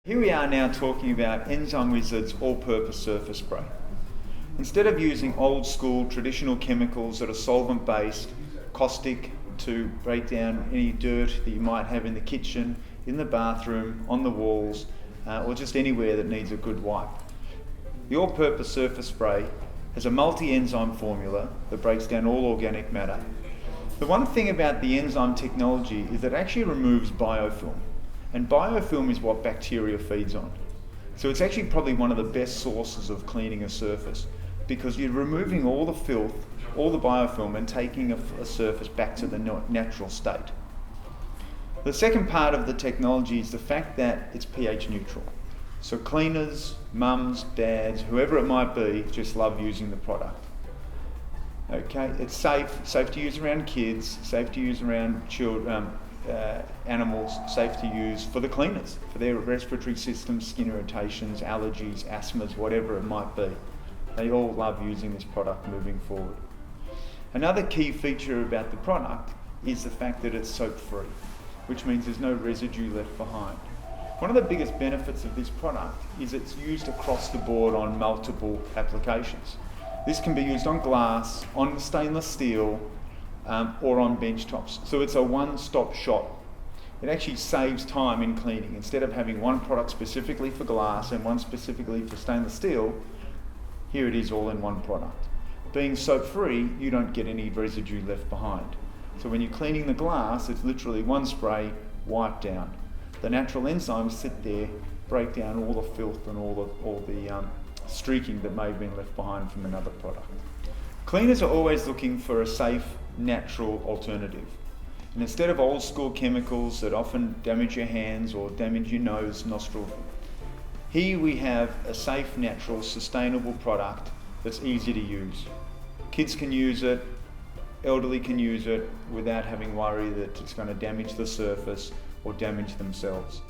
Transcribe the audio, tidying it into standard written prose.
Here we are now talking about Enzyme Wizard's all-purpose surface spray. Instead of using old school traditional chemicals that are solvent based, caustic to break down any dirt that you might have in the kitchen, in the bathroom, on the walls, or just anywhere that needs a good wipe, the all-purpose surface spray has a multi-enzyme formula that breaks down all organic matter. The one thing about the enzyme technology is that it actually removes biofilm. And biofilm is what bacteria feeds on. So it's actually probably one of the best sources of cleaning a surface, because you're removing all the filth, all the biofilm, and taking a surface back to the natural state. The second part of the technology is the fact that it's pH neutral. So cleaners, mums, dads, whoever it might be, just love using the product. Okay, it's safe to use around kids, safe to use around children, animals, safe to use for the cleaners, for their respiratory systems, skin irritations, allergies, asthmas, whatever it might be. They all love using this product moving forward. Another key feature about the product is the fact that it's soap-free, which means there's no residue left behind. One of the biggest benefits of this product is it's used across the board on multiple applications. This can be used on glass, on stainless steel, or on bench tops. So it's a one-stop shop. It actually saves time in cleaning. Instead of having one product specifically for glass and one specifically for stainless steel, here it is all in one product. Being soap-free, you don't get any residue left behind. So when you're cleaning the glass, it's literally one spray, wipe down. The natural enzymes sit there, break down all the filth and all the streaking that may have been left behind from another product. Cleaners are always looking for a safe, natural alternative. And instead of old school chemicals that often damage your hands or damage your nose, nostril, here we have a safe, natural, sustainable product that's easy to use. Kids can use it, elderly can use it without having worry that it's going to damage the surface or damage themselves.